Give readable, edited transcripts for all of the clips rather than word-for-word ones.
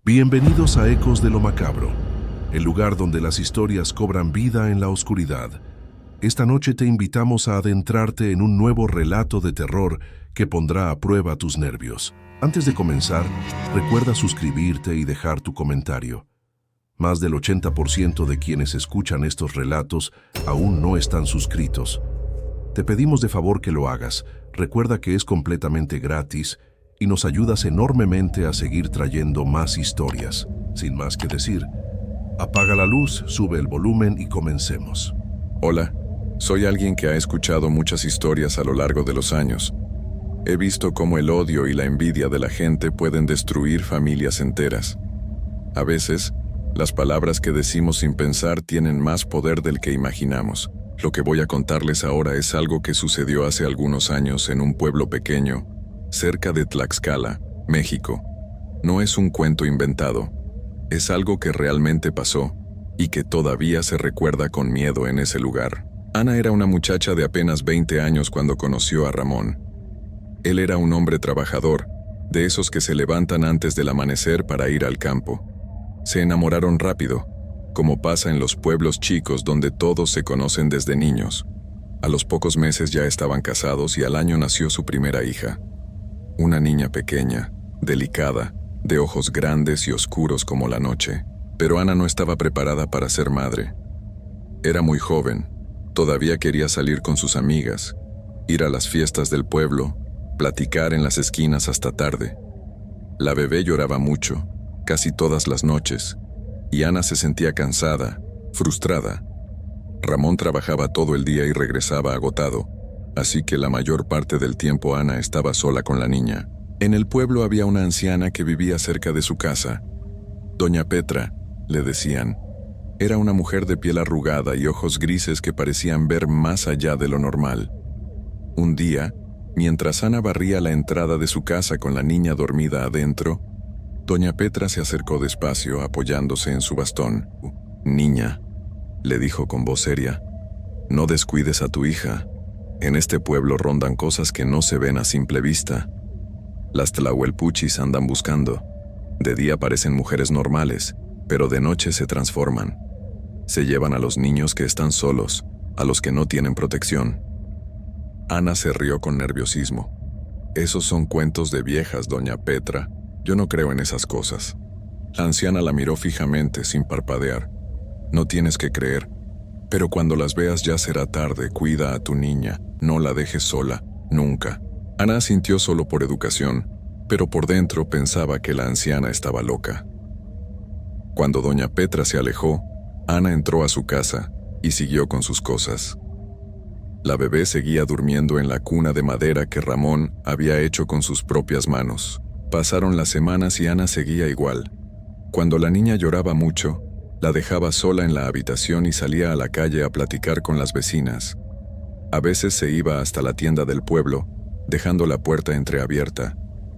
Bienvenidos a Ecos de lo Macabro, el lugar donde las historias cobran vida en la oscuridad. Esta noche te invitamos a adentrarte en un nuevo relato de terror que pondrá a prueba tus nervios. Antes de comenzar, recuerda suscribirte y dejar tu comentario. Más del 80% de quienes escuchan estos relatos aún no están suscritos. Te pedimos de favor que lo hagas. Recuerda que es completamente gratis y nos ayudas enormemente a seguir trayendo más historias. Sin más que decir, apaga la luz, sube el volumen y comencemos. Hola, soy alguien que ha escuchado muchas historias a lo largo de los años. He visto cómo el odio y la envidia de la gente pueden destruir familias enteras. A veces, las palabras que decimos sin pensar tienen más poder del que imaginamos. Lo que voy a contarles ahora es algo que sucedió hace algunos años en un pueblo pequeño, cerca de Tlaxcala, México. No es un cuento inventado, es algo que realmente pasó y que todavía se recuerda con miedo en ese lugar. Ana era una muchacha de apenas 20 años cuando conoció a Ramón. Él era un hombre trabajador, de esos que se levantan antes del amanecer para ir al campo. Se enamoraron rápido, como pasa en los pueblos chicos donde todos se conocen desde niños. A los pocos meses ya estaban casados y al año nació su primera hija. Una niña pequeña, delicada, de ojos grandes y oscuros como la noche. Pero Ana no estaba preparada para ser madre. Era muy joven, todavía quería salir con sus amigas, ir a las fiestas del pueblo, platicar en las esquinas hasta tarde. La bebé lloraba mucho, casi todas las noches, y Ana se sentía cansada, frustrada. Ramón trabajaba todo el día y regresaba agotado, así que la mayor parte del tiempo Ana estaba sola con la niña. En el pueblo había una anciana que vivía cerca de su casa. Doña Petra, le decían. Era una mujer de piel arrugada y ojos grises que parecían ver más allá de lo normal. Un día, mientras Ana barría la entrada de su casa con la niña dormida adentro, Doña Petra se acercó despacio, apoyándose en su bastón. «Niña», le dijo con voz seria, «no descuides a tu hija. En este pueblo rondan cosas que no se ven a simple vista. Las tlahuelpuchis andan buscando. De día parecen mujeres normales, pero de noche se transforman. Se llevan a los niños que están solos, a los que no tienen protección». Ana se rió con nerviosismo. «Esos son cuentos de viejas, doña Petra. Yo no creo en esas cosas». La anciana la miró fijamente, sin parpadear. «No tienes que creer, pero cuando las veas ya será tarde. Cuida a tu niña, no la dejes sola, nunca». Ana asintió solo por educación, pero por dentro pensaba que la anciana estaba loca. Cuando doña Petra se alejó, Ana entró a su casa y siguió con sus cosas. La bebé seguía durmiendo en la cuna de madera que Ramón había hecho con sus propias manos. Pasaron las semanas y Ana seguía igual. Cuando la niña lloraba mucho, la dejaba sola en la habitación y salía a la calle a platicar con las vecinas. A veces se iba hasta la tienda del pueblo, dejando la puerta entreabierta,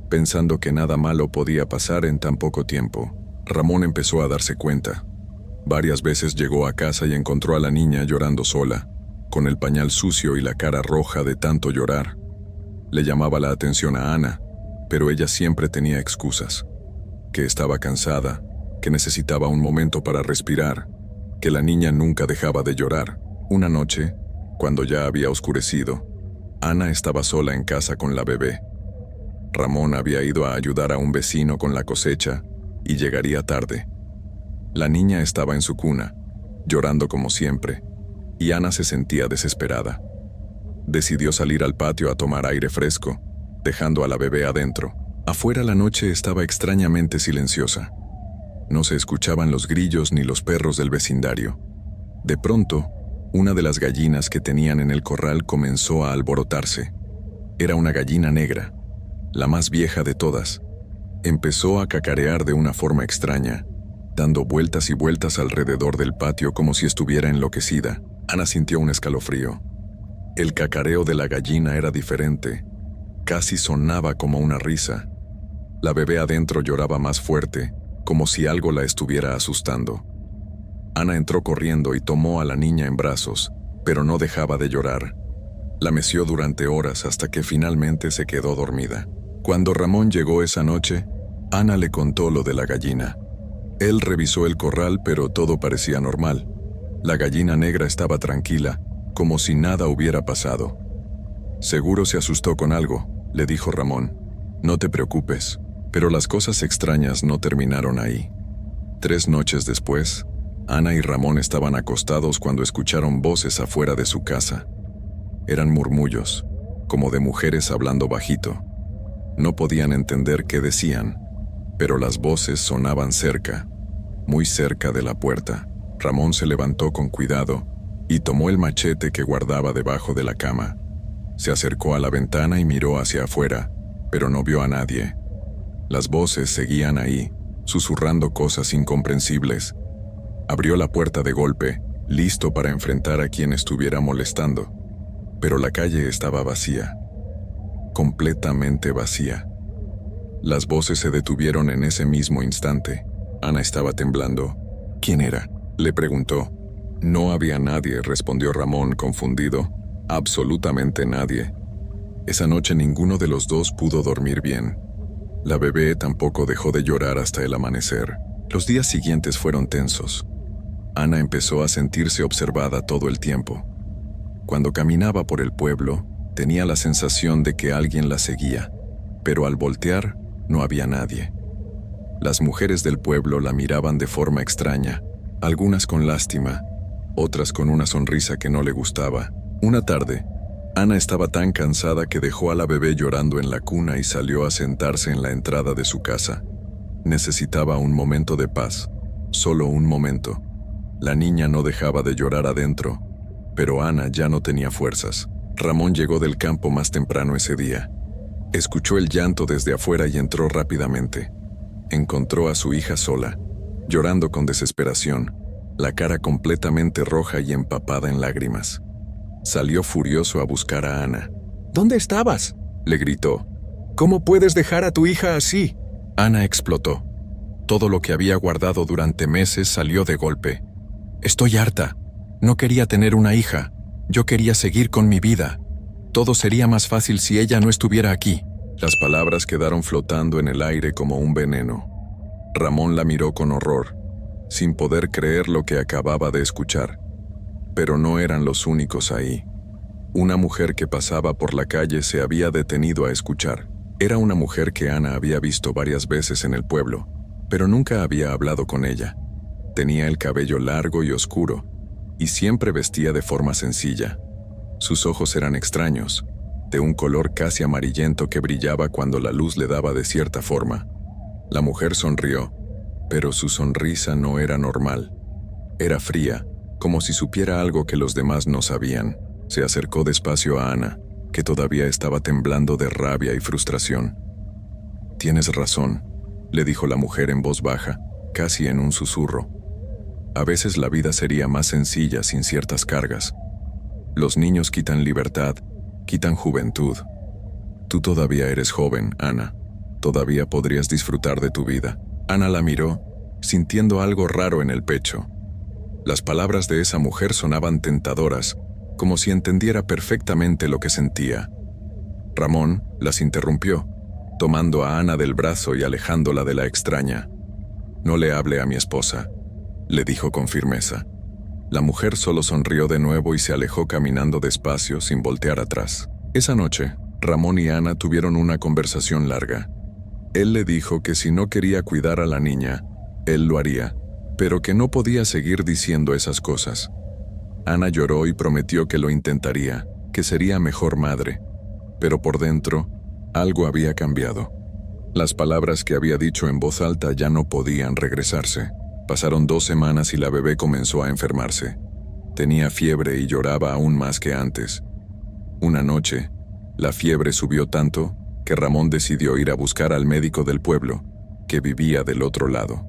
pensando que nada malo podía pasar en tan poco tiempo. Ramón empezó a darse cuenta. Varias veces llegó a casa y encontró a la niña llorando sola, con el pañal sucio y la cara roja de tanto llorar. Le llamaba la atención a Ana, pero ella siempre tenía excusas. Que estaba cansada, que necesitaba un momento para respirar, que la niña nunca dejaba de llorar. Una noche, cuando ya había oscurecido, Ana estaba sola en casa con la bebé. Ramón había ido a ayudar a un vecino con la cosecha y llegaría tarde. La niña estaba en su cuna, llorando como siempre, y Ana se sentía desesperada. Decidió salir al patio a tomar aire fresco, dejando a la bebé adentro. Afuera la noche estaba extrañamente silenciosa. No se escuchaban los grillos ni los perros del vecindario. De pronto, una de las gallinas que tenían en el corral comenzó a alborotarse. Era una gallina negra, la más vieja de todas. Empezó a cacarear de una forma extraña, dando vueltas y vueltas alrededor del patio como si estuviera enloquecida. Ana sintió un escalofrío. El cacareo de la gallina era diferente. Casi sonaba como una risa. La bebé adentro lloraba más fuerte, como si algo la estuviera asustando. Ana entró corriendo y tomó a la niña en brazos, pero no dejaba de llorar. La meció durante horas hasta que finalmente se quedó dormida. Cuando Ramón llegó esa noche, Ana le contó lo de la gallina. Él revisó el corral, pero todo parecía normal. La gallina negra estaba tranquila, como si nada hubiera pasado. «Seguro se asustó con algo», le dijo Ramón. «No te preocupes». Pero las cosas extrañas no terminaron ahí. 3 noches después, Ana y Ramón estaban acostados cuando escucharon voces afuera de su casa. Eran murmullos, como de mujeres hablando bajito. No podían entender qué decían, pero las voces sonaban cerca, muy cerca de la puerta. Ramón se levantó con cuidado y tomó el machete que guardaba debajo de la cama. Se acercó a la ventana y miró hacia afuera, pero no vio a nadie. Las voces seguían ahí, susurrando cosas incomprensibles. Abrió la puerta de golpe, listo para enfrentar a quien estuviera molestando. Pero la calle estaba vacía, completamente vacía. Las voces se detuvieron en ese mismo instante. Ana estaba temblando. «¿Quién era?», le preguntó. «No había nadie», respondió Ramón, confundido. «Absolutamente nadie». Esa noche ninguno de los dos pudo dormir bien. La bebé tampoco dejó de llorar hasta el amanecer. Los días siguientes fueron tensos. Ana empezó a sentirse observada todo el tiempo. Cuando caminaba por el pueblo, tenía la sensación de que alguien la seguía, pero al voltear no había nadie. Las mujeres del pueblo la miraban de forma extraña, algunas con lástima, otras con una sonrisa que no le gustaba. Una tarde, Ana estaba tan cansada que dejó a la bebé llorando en la cuna y salió a sentarse en la entrada de su casa. Necesitaba un momento de paz, solo un momento. La niña no dejaba de llorar adentro, pero Ana ya no tenía fuerzas. Ramón llegó del campo más temprano ese día. Escuchó el llanto desde afuera y entró rápidamente. Encontró a su hija sola, llorando con desesperación, la cara completamente roja y empapada en lágrimas. Salió furioso a buscar a Ana. «¿Dónde estabas?», le gritó. «¿Cómo puedes dejar a tu hija así?». Ana explotó. Todo lo que había guardado durante meses salió de golpe. «Estoy harta. No quería tener una hija. Yo quería seguir con mi vida. Todo sería más fácil si ella no estuviera aquí». Las palabras quedaron flotando en el aire como un veneno. Ramón la miró con horror, sin poder creer lo que acababa de escuchar. Pero no eran los únicos ahí. Una mujer que pasaba por la calle se había detenido a escuchar. Era una mujer que Ana había visto varias veces en el pueblo, pero nunca había hablado con ella. Tenía el cabello largo y oscuro, y siempre vestía de forma sencilla. Sus ojos eran extraños, de un color casi amarillento que brillaba cuando la luz le daba de cierta forma. La mujer sonrió, pero su sonrisa no era normal. Era fría, como si supiera algo que los demás no sabían. Se acercó despacio a Ana, que todavía estaba temblando de rabia y frustración. «Tienes razón», le dijo la mujer en voz baja, casi en un susurro. «A veces la vida sería más sencilla sin ciertas cargas. Los niños quitan libertad, quitan juventud. Tú todavía eres joven, Ana. Todavía podrías disfrutar de tu vida». Ana la miró, sintiendo algo raro en el pecho. Las palabras de esa mujer sonaban tentadoras, como si entendiera perfectamente lo que sentía. Ramón las interrumpió, tomando a Ana del brazo y alejándola de la extraña. «No le hable a mi esposa», le dijo con firmeza. La mujer solo sonrió de nuevo y se alejó caminando despacio sin voltear atrás. Esa noche, Ramón y Ana tuvieron una conversación larga. Él le dijo que si no quería cuidar a la niña, él lo haría, pero que no podía seguir diciendo esas cosas. Ana lloró y prometió que lo intentaría, que sería mejor madre, pero por dentro, algo había cambiado. Las palabras que había dicho en voz alta ya no podían regresarse. Pasaron 2 semanas y la bebé comenzó a enfermarse. Tenía fiebre y lloraba aún más que antes. Una noche, la fiebre subió tanto que Ramón decidió ir a buscar al médico del pueblo, que vivía del otro lado.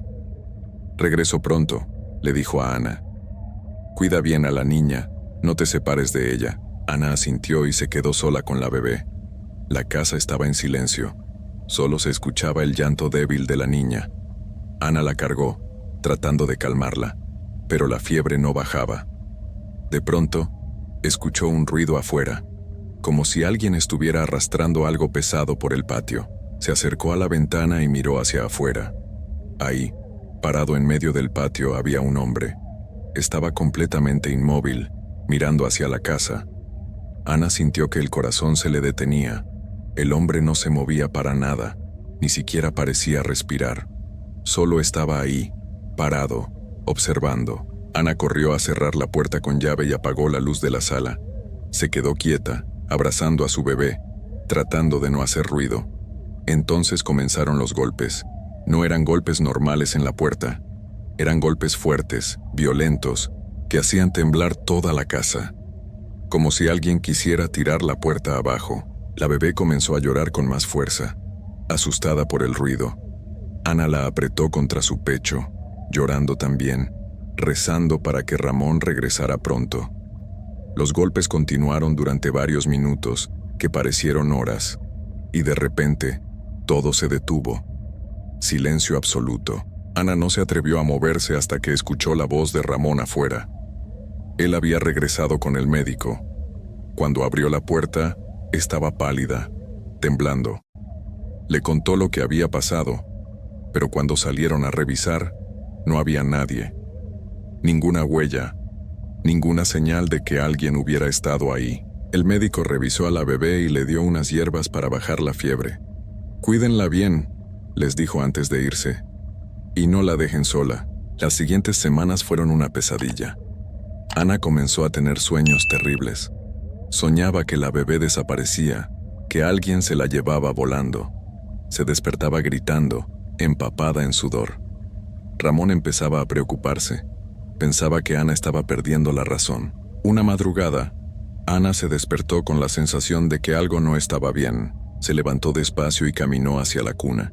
«Regreso pronto», le dijo a Ana. «Cuida bien a la niña, no te separes de ella». Ana asintió y se quedó sola con la bebé. La casa estaba en silencio. Solo se escuchaba el llanto débil de la niña. Ana la cargó, tratando de calmarla, pero la fiebre no bajaba. De pronto, escuchó un ruido afuera, como si alguien estuviera arrastrando algo pesado por el patio. Se acercó a la ventana y miró hacia afuera. Ahí, parado en medio del patio, había un hombre. Estaba completamente inmóvil, mirando hacia la casa. Ana sintió que el corazón se le detenía. El hombre no se movía para nada, ni siquiera parecía respirar. Solo estaba ahí, parado, observando. Ana corrió a cerrar la puerta con llave y apagó la luz de la sala. Se quedó quieta, abrazando a su bebé, tratando de no hacer ruido. Entonces comenzaron los golpes. No eran golpes normales en la puerta. Eran golpes fuertes, violentos, que hacían temblar toda la casa. Como si alguien quisiera tirar la puerta abajo. La bebé comenzó a llorar con más fuerza, asustada por el ruido. Ana la apretó contra su pecho, llorando también, rezando para que Ramón regresara pronto. Los golpes continuaron durante varios minutos, que parecieron horas, y de repente, todo se detuvo. Silencio absoluto. Ana no se atrevió a moverse hasta que escuchó la voz de Ramón afuera. Él había regresado con el médico. Cuando abrió la puerta, estaba pálida, temblando. Le contó lo que había pasado, pero cuando salieron a revisar, no había nadie. Ninguna huella, ninguna señal de que alguien hubiera estado ahí. El médico revisó a la bebé y le dio unas hierbas para bajar la fiebre. «Cuídenla bien», les dijo antes de irse. «Y no la dejen sola». Las siguientes semanas fueron una pesadilla. Ana comenzó a tener sueños terribles. Soñaba que la bebé desaparecía, que alguien se la llevaba volando. Se despertaba gritando, empapada en sudor. Ramón empezaba a preocuparse. Pensaba que Ana estaba perdiendo la razón. Una madrugada, Ana se despertó con la sensación de que algo no estaba bien. Se levantó despacio y caminó hacia la cuna.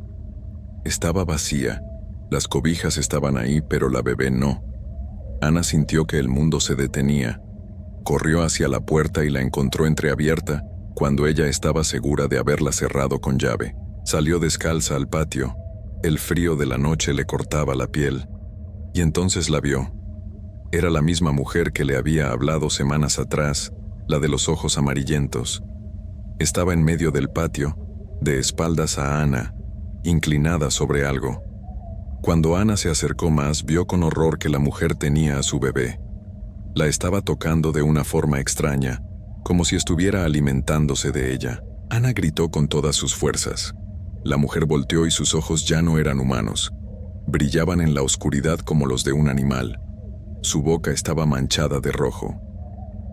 Estaba vacía. Las cobijas estaban ahí, pero la bebé no. Ana sintió que el mundo se detenía. Corrió hacia la puerta y la encontró entreabierta, cuando ella estaba segura de haberla cerrado con llave. Salió descalza al patio. El frío de la noche le cortaba la piel. Y entonces la vio. Era la misma mujer que le había hablado semanas atrás, la de los ojos amarillentos. Estaba en medio del patio, de espaldas a Ana, inclinada sobre algo. Cuando Ana se acercó más, vio con horror que la mujer tenía a su bebé. La estaba tocando de una forma extraña, como si estuviera alimentándose de ella. Ana gritó con todas sus fuerzas. La mujer volteó y sus ojos ya no eran humanos. Brillaban en la oscuridad como los de un animal. Su boca estaba manchada de rojo.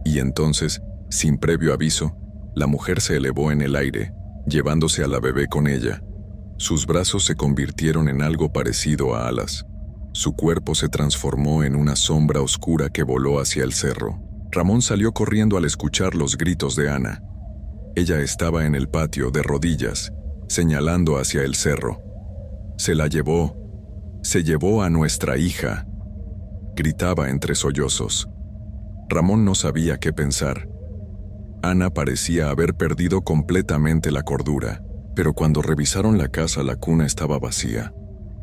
Y entonces, sin previo aviso, la mujer se elevó en el aire, llevándose a la bebé con ella. Sus brazos se convirtieron en algo parecido a alas. Su cuerpo se transformó en una sombra oscura que voló hacia el cerro. Ramón salió corriendo al escuchar los gritos de Ana. Ella estaba en el patio de rodillas, señalando hacia el cerro. Se llevó a nuestra hija, gritaba entre sollozos. Ramón no sabía qué pensar. Ana parecía haber perdido completamente la cordura, pero cuando revisaron la casa, la cuna estaba vacía.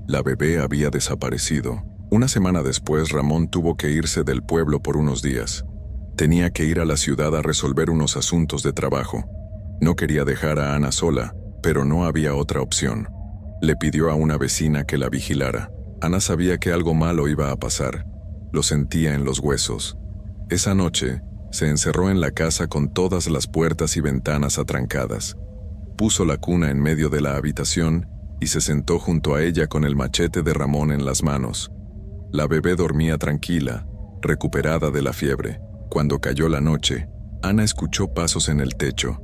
La bebé había desaparecido. Una semana después, Ramón tuvo que irse del pueblo por unos días. Tenía que ir a la ciudad a resolver unos asuntos de trabajo. No quería dejar a Ana sola, pero no había otra opción. Le pidió a una vecina que la vigilara. Ana sabía que algo malo iba a pasar. Lo sentía en los huesos. Esa noche, se encerró en la casa con todas las puertas y ventanas atrancadas. Puso la cuna en medio de la habitación y se sentó junto a ella con el machete de Ramón en las manos. La bebé dormía tranquila, recuperada de la fiebre. Cuando cayó la noche, Ana escuchó pasos en el techo.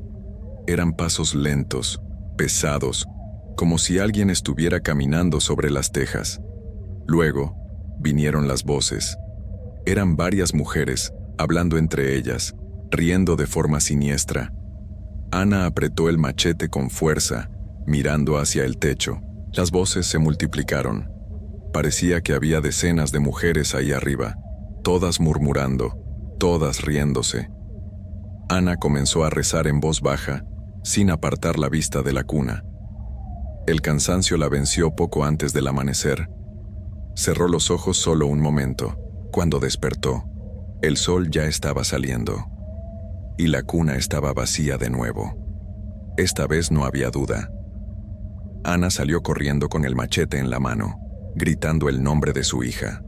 Eran pasos lentos, pesados, como si alguien estuviera caminando sobre las tejas. Luego, vinieron las voces. Eran varias mujeres, hablando entre ellas, riendo de forma siniestra. Ana apretó el machete con fuerza, mirando hacia el techo. Las voces se multiplicaron. Parecía que había decenas de mujeres ahí arriba, todas murmurando, todas riéndose. Ana comenzó a rezar en voz baja, sin apartar la vista de la cuna. El cansancio la venció poco antes del amanecer. Cerró los ojos solo un momento. Cuando despertó, el sol ya estaba saliendo. Y la cuna estaba vacía de nuevo. Esta vez no había duda. Ana salió corriendo con el machete en la mano, gritando el nombre de su hija.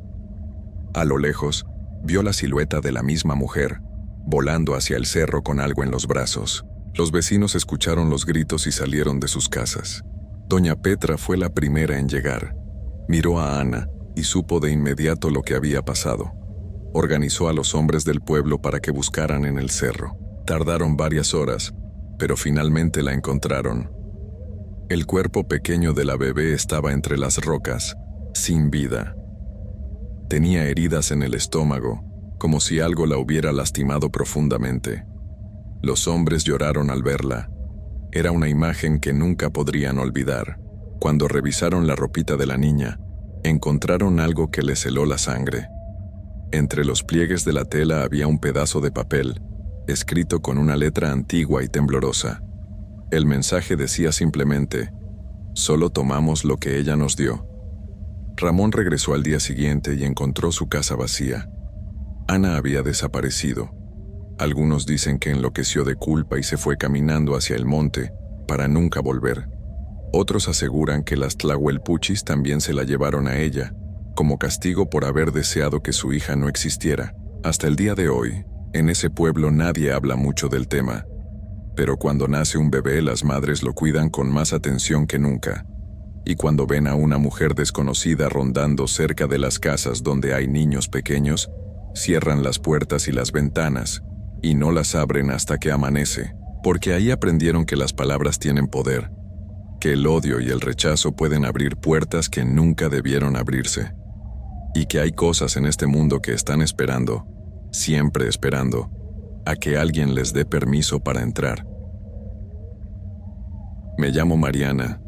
A lo lejos, vio la silueta de la misma mujer, volando hacia el cerro con algo en los brazos. Los vecinos escucharon los gritos y salieron de sus casas. Doña Petra fue la primera en llegar. Miró a Ana y supo de inmediato lo que había pasado. Organizó a los hombres del pueblo para que buscaran en el cerro. Tardaron varias horas, pero finalmente la encontraron. El cuerpo pequeño de la bebé estaba entre las rocas, sin vida. Tenía heridas en el estómago, como si algo la hubiera lastimado profundamente. Los hombres lloraron al verla. Era una imagen que nunca podrían olvidar. Cuando revisaron la ropita de la niña, encontraron algo que les heló la sangre. Entre los pliegues de la tela había un pedazo de papel, escrito con una letra antigua y temblorosa. El mensaje decía simplemente: «Solo tomamos lo que ella nos dio». Ramón regresó al día siguiente y encontró su casa vacía. Ana había desaparecido. Algunos dicen que enloqueció de culpa y se fue caminando hacia el monte para nunca volver. Otros aseguran que las tlahuelpuchis también se la llevaron a ella, como castigo por haber deseado que su hija no existiera. Hasta el día de hoy, en ese pueblo nadie habla mucho del tema, pero cuando nace un bebé las madres lo cuidan con más atención que nunca. Y cuando ven a una mujer desconocida rondando cerca de las casas donde hay niños pequeños, cierran las puertas y las ventanas, y no las abren hasta que amanece, porque ahí aprendieron que las palabras tienen poder, que el odio y el rechazo pueden abrir puertas que nunca debieron abrirse, y que hay cosas en este mundo que están esperando, siempre esperando, a que alguien les dé permiso para entrar. Me llamo Mariana,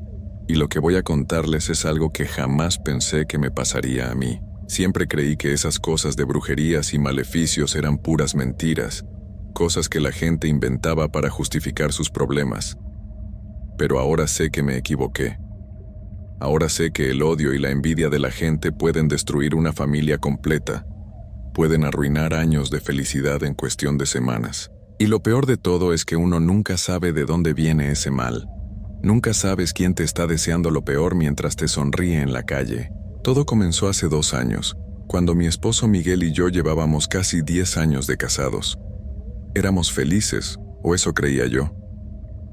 y lo que voy a contarles es algo que jamás pensé que me pasaría a mí. Siempre creí que esas cosas de brujerías y maleficios eran puras mentiras, cosas que la gente inventaba para justificar sus problemas. Pero ahora sé que me equivoqué. Ahora sé que el odio y la envidia de la gente pueden destruir una familia completa, pueden arruinar años de felicidad en cuestión de semanas. Y lo peor de todo es que uno nunca sabe de dónde viene ese mal. Nunca sabes quién te está deseando lo peor mientras te sonríe en la calle. Todo comenzó hace 2 años, cuando mi esposo Miguel y yo llevábamos casi 10 años de casados. Éramos felices, o eso creía yo.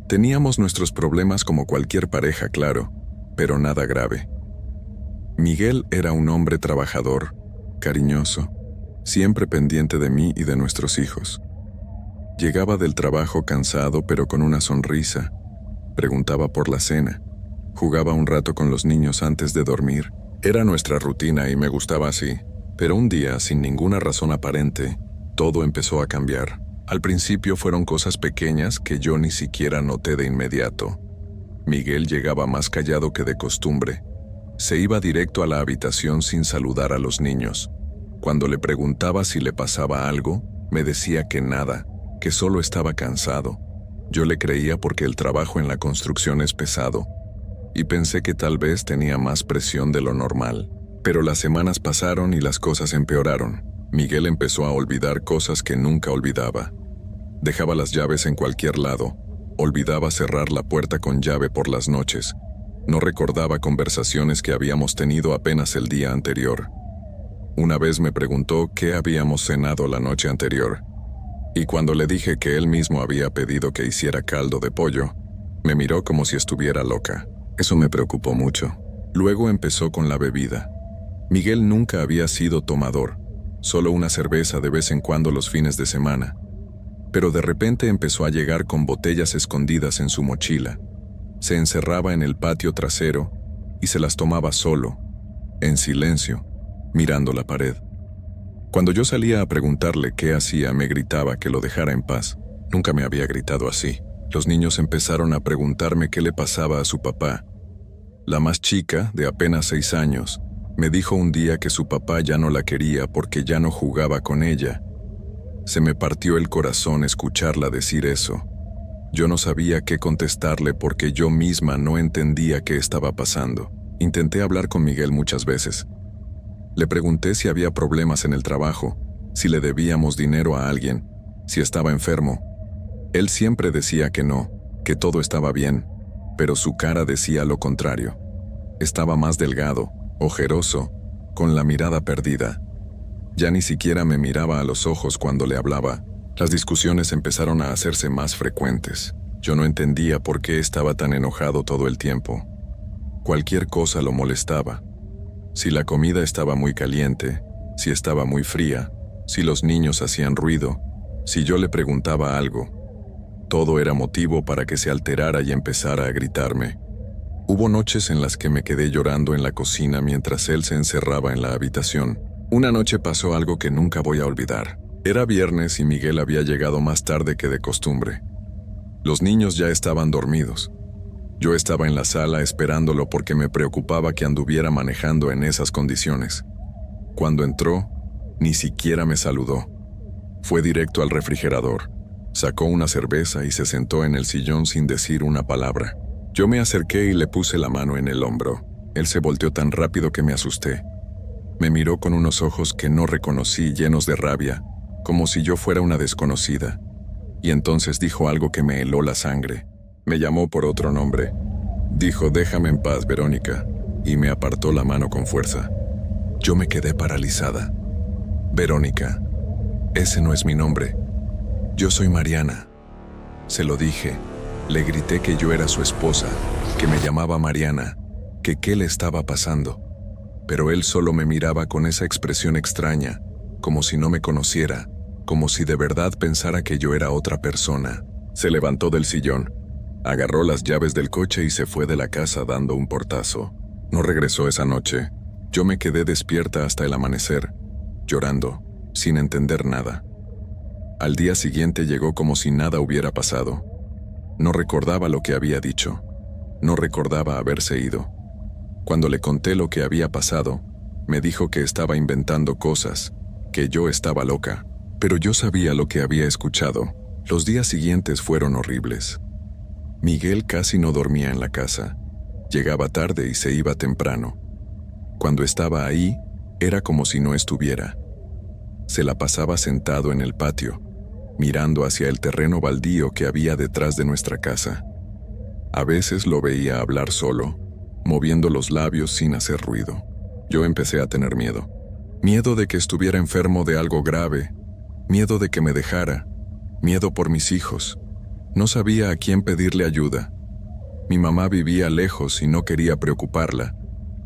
Teníamos nuestros problemas como cualquier pareja, claro, pero nada grave. Miguel era un hombre trabajador, cariñoso, siempre pendiente de mí y de nuestros hijos. Llegaba del trabajo cansado pero con una sonrisa, preguntaba por la cena, jugaba un rato con los niños antes de dormir. Era nuestra rutina y me gustaba así, pero un día, sin ninguna razón aparente, todo empezó a cambiar. Al principio fueron cosas pequeñas que yo ni siquiera noté de inmediato. Miguel llegaba más callado que de costumbre. Se iba directo a la habitación sin saludar a los niños. Cuando le preguntaba si le pasaba algo, me decía que nada, que solo estaba cansado. Yo le creía porque el trabajo en la construcción es pesado, y pensé que tal vez tenía más presión de lo normal. Pero las semanas pasaron y las cosas empeoraron. Miguel empezó a olvidar cosas que nunca olvidaba. Dejaba las llaves en cualquier lado, olvidaba cerrar la puerta con llave por las noches, no recordaba conversaciones que habíamos tenido apenas el día anterior. Una vez me preguntó qué habíamos cenado la noche anterior, y cuando le dije que él mismo había pedido que hiciera caldo de pollo, me miró como si estuviera loca. Eso me preocupó mucho. Luego empezó con la bebida. Miguel nunca había sido tomador, solo una cerveza de vez en cuando los fines de semana. Pero de repente empezó a llegar con botellas escondidas en su mochila. Se encerraba en el patio trasero y se las tomaba solo, en silencio, mirando la pared. Cuando yo salía a preguntarle qué hacía, me gritaba que lo dejara en paz. Nunca me había gritado así. Los niños empezaron a preguntarme qué le pasaba a su papá. La más chica, de apenas 6 años, me dijo un día que su papá ya no la quería porque ya no jugaba con ella. Se me partió el corazón escucharla decir eso. Yo no sabía qué contestarle porque yo misma no entendía qué estaba pasando. Intenté hablar con Miguel muchas veces. Le pregunté si había problemas en el trabajo, si le debíamos dinero a alguien, si estaba enfermo. Él siempre decía que no, que todo estaba bien. pero su cara decía lo contrario. Estaba más delgado, ojeroso, con la mirada perdida. Ya ni siquiera me miraba a los ojos cuando le hablaba. Las discusiones empezaron a hacerse más frecuentes. Yo no entendía por qué estaba tan enojado todo el tiempo. Cualquier cosa lo molestaba. Si la comida estaba muy caliente, si estaba muy fría, si los niños hacían ruido, si yo le preguntaba algo, todo era motivo para que se alterara y empezara a gritarme. Hubo noches en las que me quedé llorando en la cocina mientras él se encerraba en la habitación. Una noche pasó algo que nunca voy a olvidar. Era viernes y Miguel había llegado más tarde que de costumbre. Los niños ya estaban dormidos. Yo estaba en la sala esperándolo porque me preocupaba que anduviera manejando en esas condiciones. Cuando entró, ni siquiera me saludó. Fue directo al refrigerador, sacó una cerveza y se sentó en el sillón sin decir una palabra. Yo me acerqué y le puse la mano en el hombro. Él se volteó tan rápido que me asusté. Me miró con unos ojos que no reconocí, llenos de rabia, como si yo fuera una desconocida. Y entonces dijo algo que me heló la sangre. Me llamó por otro nombre. Dijo, déjame en paz, Verónica, y me apartó la mano con fuerza. Yo me quedé paralizada. Verónica, ese no es mi nombre. Yo soy Mariana. Se lo dije. Le grité que yo era su esposa, que me llamaba Mariana, que qué le estaba pasando. Pero él solo me miraba con esa expresión extraña, como si no me conociera, como si de verdad pensara que yo era otra persona. Se levantó del sillón, agarró las llaves del coche y se fue de la casa dando un portazo. No regresó esa noche. Yo me quedé despierta hasta el amanecer, llorando, sin entender nada. Al día siguiente llegó como si nada hubiera pasado. No recordaba lo que había dicho. No recordaba haberse ido. Cuando le conté lo que había pasado, me dijo que estaba inventando cosas, que yo estaba loca. Pero yo sabía lo que había escuchado. Los días siguientes fueron horribles. Miguel casi no dormía en la casa. Llegaba tarde y se iba temprano. Cuando estaba ahí, era como si no estuviera. Se la pasaba sentado en el patio, mirando hacia el terreno baldío que había detrás de nuestra casa. A veces lo veía hablar solo, moviendo los labios sin hacer ruido. Yo empecé a tener miedo. Miedo de que estuviera enfermo de algo grave, miedo de que me dejara, miedo por mis hijos. No sabía a quién pedirle ayuda. Mi mamá vivía lejos y no quería preocuparla.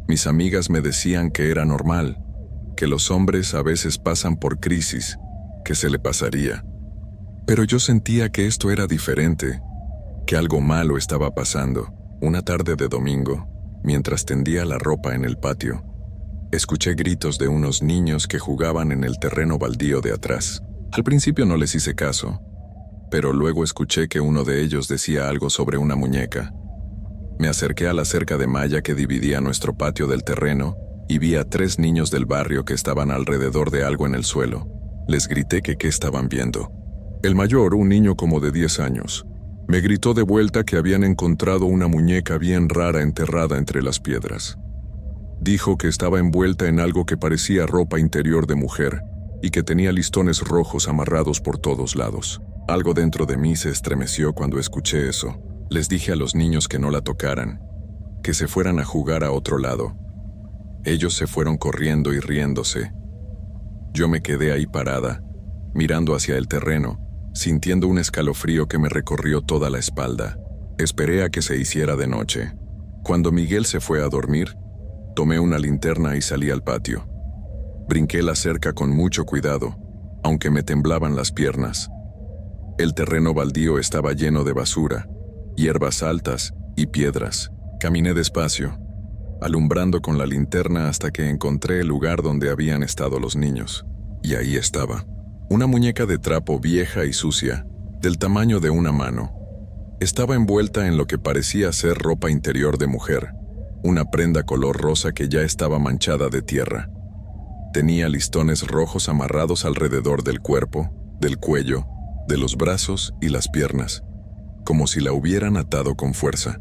Mis amigas me decían que era normal, que los hombres a veces pasan por crisis, que se le pasaría. Pero yo sentía que esto era diferente, que algo malo estaba pasando. Una tarde de domingo, mientras tendía la ropa en el patio, escuché gritos de unos niños que jugaban en el terreno baldío de atrás. Al principio no les hice caso, pero luego escuché que uno de ellos decía algo sobre una muñeca. Me acerqué a la cerca de malla que dividía nuestro patio del terreno y vi a 3 niños del barrio que estaban alrededor de algo en el suelo. Les grité que qué estaban viendo. El mayor, un niño como de 10 años, me gritó de vuelta que habían encontrado una muñeca bien rara enterrada entre las piedras. Dijo que estaba envuelta en algo que parecía ropa interior de mujer y que tenía listones rojos amarrados por todos lados. Algo dentro de mí se estremeció cuando escuché eso. Les dije a los niños que no la tocaran, que se fueran a jugar a otro lado. Ellos se fueron corriendo y riéndose. Yo me quedé ahí parada, mirando hacia el terreno, sintiendo un escalofrío que me recorrió toda la espalda. Esperé a que se hiciera de noche. Cuando Miguel se fue a dormir, tomé una linterna y salí al patio. Brinqué la cerca con mucho cuidado, aunque me temblaban las piernas. El terreno baldío estaba lleno de basura, hierbas altas y piedras. Caminé despacio, alumbrando con la linterna hasta que encontré el lugar donde habían estado los niños. Y ahí estaba, una muñeca de trapo vieja y sucia, del tamaño de una mano. Estaba envuelta en lo que parecía ser ropa interior de mujer, una prenda color rosa que ya estaba manchada de tierra. Tenía listones rojos amarrados alrededor del cuerpo, del cuello, de los brazos y las piernas, como si la hubieran atado con fuerza.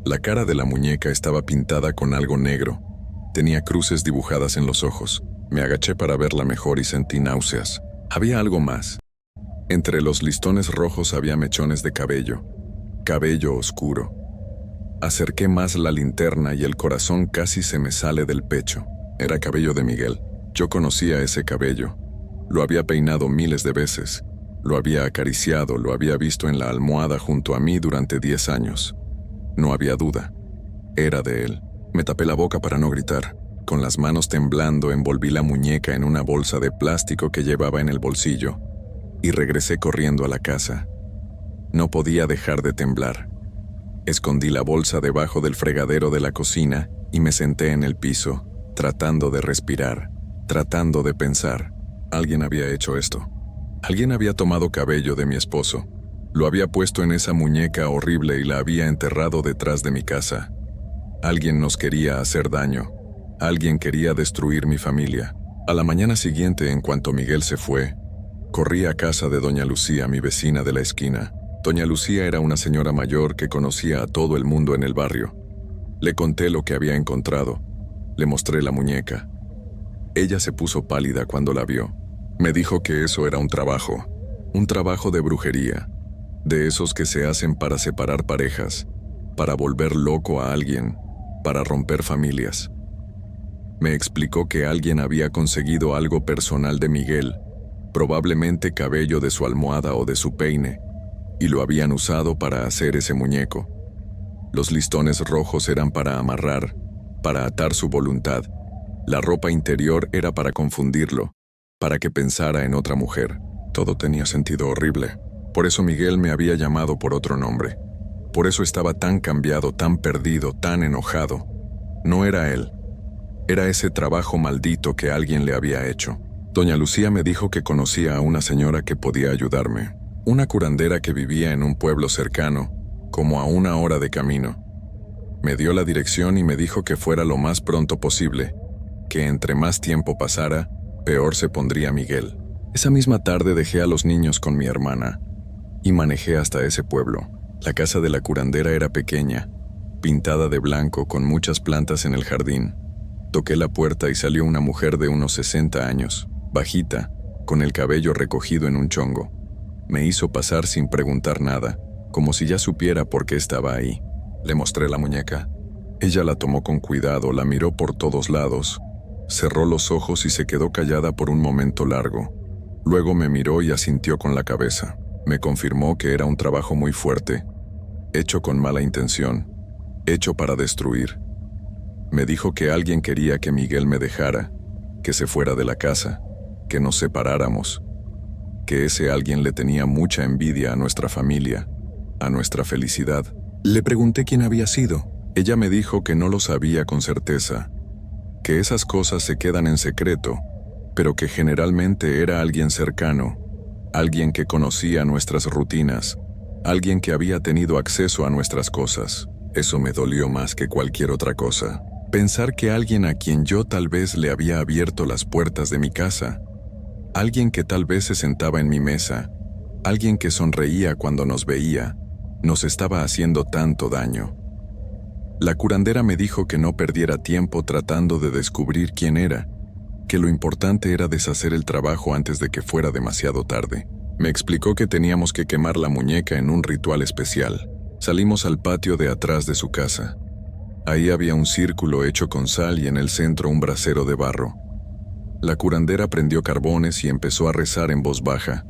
La cara de la muñeca estaba pintada con algo negro. Tenía cruces dibujadas en los ojos. Me agaché para verla mejor y sentí náuseas. Había algo más. Entre los listones rojos había mechones de cabello. cabello oscuro. Acerqué más la linterna y el corazón casi se me sale del pecho. Era cabello de Miguel. Yo conocía ese cabello. Lo había peinado miles de veces. Lo había acariciado, lo había visto en la almohada junto a mí durante 10 años. No había duda. Era de él. Me tapé la boca para no gritar. Con las manos temblando, envolví la muñeca en una bolsa de plástico que llevaba en el bolsillo y regresé corriendo a la casa. No podía dejar de temblar. Escondí la bolsa debajo del fregadero de la cocina y me senté en el piso, tratando de respirar, tratando de pensar. Alguien había hecho esto. Alguien había tomado cabello de mi esposo. Lo había puesto en esa muñeca horrible y la había enterrado detrás de mi casa. Alguien nos quería hacer daño. Alguien quería destruir mi familia. A la mañana siguiente, en cuanto Miguel se fue, corrí a casa de doña Lucía, mi vecina de la esquina. Doña Lucía era una señora mayor que conocía a todo el mundo en el barrio. Le conté lo que había encontrado. Le mostré la muñeca. Ella se puso pálida cuando la vio. Me dijo que eso era un trabajo de brujería, de esos que se hacen para separar parejas, para volver loco a alguien, para romper familias. Me explicó que alguien había conseguido algo personal de Miguel, probablemente cabello de su almohada o de su peine, y lo habían usado para hacer ese muñeco. Los listones rojos eran para amarrar, para atar su voluntad. La ropa interior era para confundirlo, para que pensara en otra mujer. Todo tenía sentido horrible. Por eso Miguel me había llamado por otro nombre. Por eso estaba tan cambiado, tan perdido, tan enojado. No era él. Era ese trabajo maldito que alguien le había hecho. Doña Lucía me dijo que conocía a una señora que podía ayudarme. Una curandera que vivía en un pueblo cercano, como a 1 hora de camino. Me dio la dirección y me dijo que fuera lo más pronto posible, que entre más tiempo pasara, peor se pondría Miguel. Esa misma tarde dejé a los niños con mi hermana y manejé hasta ese pueblo. La casa de la curandera era pequeña, pintada de blanco con muchas plantas en el jardín. Toqué la puerta y salió una mujer de unos 60 años, bajita, con el cabello recogido en un chongo. Me hizo pasar sin preguntar nada, como si ya supiera por qué estaba ahí. Le mostré la muñeca. Ella la tomó con cuidado, la miró por todos lados, cerró los ojos y se quedó callada por un momento largo. Luego me miró y asintió con la cabeza. Me confirmó que era un trabajo muy fuerte, hecho con mala intención, hecho para destruir. Me dijo que alguien quería que Miguel me dejara, que se fuera de la casa, que nos separáramos, que ese alguien le tenía mucha envidia a nuestra familia, a nuestra felicidad. Le pregunté quién había sido. Ella me dijo que no lo sabía con certeza, que esas cosas se quedan en secreto, pero que generalmente era alguien cercano, alguien que conocía nuestras rutinas, alguien que había tenido acceso a nuestras cosas. Eso me dolió más que cualquier otra cosa. Pensar que alguien a quien yo tal vez le había abierto las puertas de mi casa, alguien que tal vez se sentaba en mi mesa, alguien que sonreía cuando nos veía, nos estaba haciendo tanto daño. La curandera me dijo que no perdiera tiempo tratando de descubrir quién era, que lo importante era deshacer el trabajo antes de que fuera demasiado tarde. Me explicó que teníamos que quemar la muñeca en un ritual especial. Salimos al patio de atrás de su casa. Ahí había un círculo hecho con sal y en el centro un brasero de barro. La curandera prendió carbones y empezó a rezar en voz baja,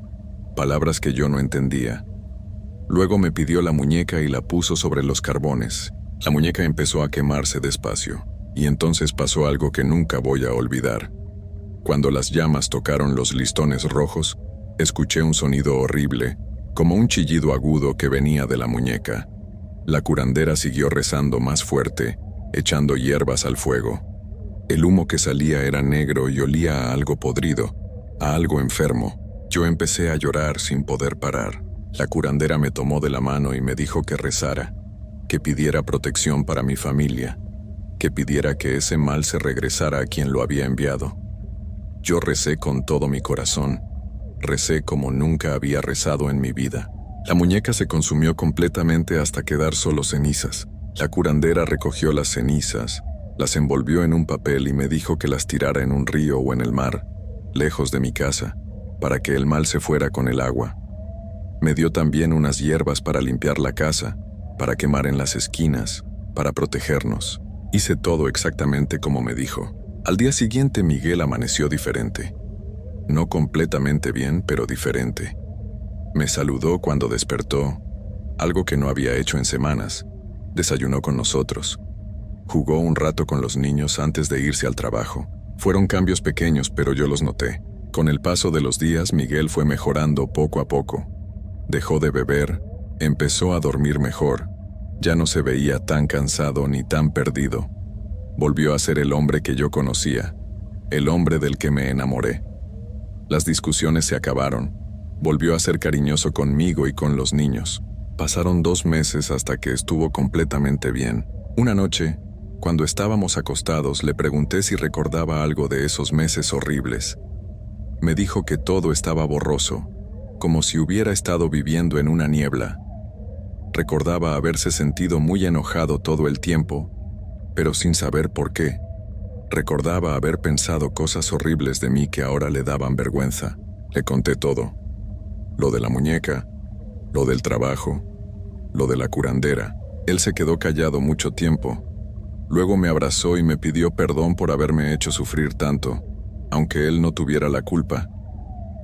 palabras que yo no entendía. Luego me pidió la muñeca y la puso sobre los carbones. La muñeca empezó a quemarse despacio, y entonces pasó algo que nunca voy a olvidar. Cuando las llamas tocaron los listones rojos, escuché un sonido horrible, como un chillido agudo que venía de la muñeca. La curandera siguió rezando más fuerte, echando hierbas al fuego. El humo que salía era negro y olía a algo podrido, a algo enfermo. Yo empecé a llorar sin poder parar. La curandera me tomó de la mano y me dijo que rezara, que pidiera protección para mi familia, que pidiera que ese mal se regresara a quien lo había enviado. Yo recé con todo mi corazón, recé como nunca había rezado en mi vida. La muñeca se consumió completamente hasta quedar solo cenizas. La curandera recogió las cenizas, las envolvió en un papel y me dijo que las tirara en un río o en el mar, lejos de mi casa, para que el mal se fuera con el agua. Me dio también unas hierbas para limpiar la casa, para quemar en las esquinas, para protegernos. Hice todo exactamente como me dijo. Al día siguiente Miguel amaneció diferente. No completamente bien, pero diferente. Me saludó cuando despertó, algo que no había hecho en semanas. Desayunó con nosotros. Jugó un rato con los niños antes de irse al trabajo. Fueron cambios pequeños, pero yo los noté. Con el paso de los días, Miguel fue mejorando poco a poco. Dejó de beber, empezó a dormir mejor. Ya no se veía tan cansado ni tan perdido. Volvió a ser el hombre que yo conocía, el hombre del que me enamoré. Las discusiones se acabaron. Volvió a ser cariñoso conmigo y con los niños. Pasaron 2 meses hasta que estuvo completamente bien. Una noche, cuando estábamos acostados, le pregunté si recordaba algo de esos meses horribles. Me dijo que todo estaba borroso, como si hubiera estado viviendo en una niebla. Recordaba haberse sentido muy enojado todo el tiempo, pero sin saber por qué. Recordaba haber pensado cosas horribles de mí que ahora le daban vergüenza. Le conté todo. Lo de la muñeca, lo del trabajo, lo de la curandera. Él se quedó callado mucho tiempo. Luego me abrazó y me pidió perdón por haberme hecho sufrir tanto, aunque él no tuviera la culpa.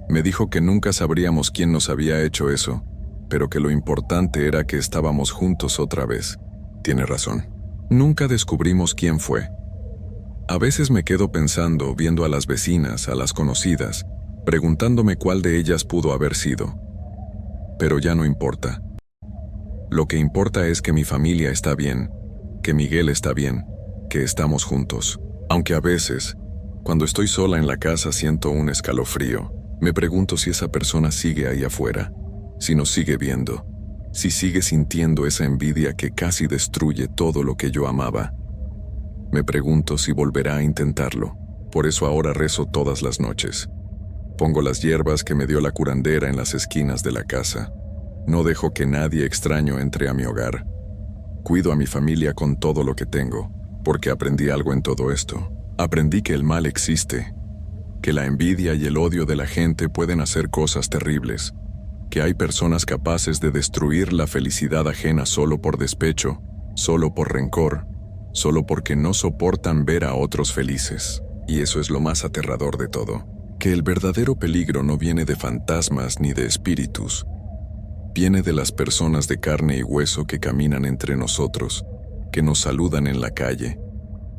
Me dijo que nunca sabríamos quién nos había hecho eso, pero que lo importante era que estábamos juntos otra vez. Tiene razón. Nunca descubrimos quién fue. A veces me quedo pensando, viendo a las vecinas, a las conocidas, preguntándome cuál de ellas pudo haber sido. Pero ya no importa. Lo que importa es que mi familia está bien, que Miguel está bien, que estamos juntos. Aunque a veces, cuando estoy sola en la casa, siento un escalofrío. Me pregunto si esa persona sigue ahí afuera, si nos sigue viendo, si sigue sintiendo esa envidia que casi destruye todo lo que yo amaba. Me pregunto si volverá a intentarlo. Por eso ahora rezo todas las noches. Pongo las hierbas que me dio la curandera en las esquinas de la casa. No dejo que nadie extraño entre a mi hogar. Cuido a mi familia con todo lo que tengo, porque aprendí algo en todo esto. Aprendí que el mal existe, que la envidia y el odio de la gente pueden hacer cosas terribles, que hay personas capaces de destruir la felicidad ajena solo por despecho, solo por rencor, solo porque no soportan ver a otros felices. Y eso es lo más aterrador de todo, que el verdadero peligro no viene de fantasmas ni de espíritus. Viene de las personas de carne y hueso que caminan entre nosotros, que nos saludan en la calle,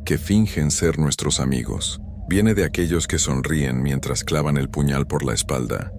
que fingen ser nuestros amigos. Viene de aquellos que sonríen mientras clavan el puñal por la espalda,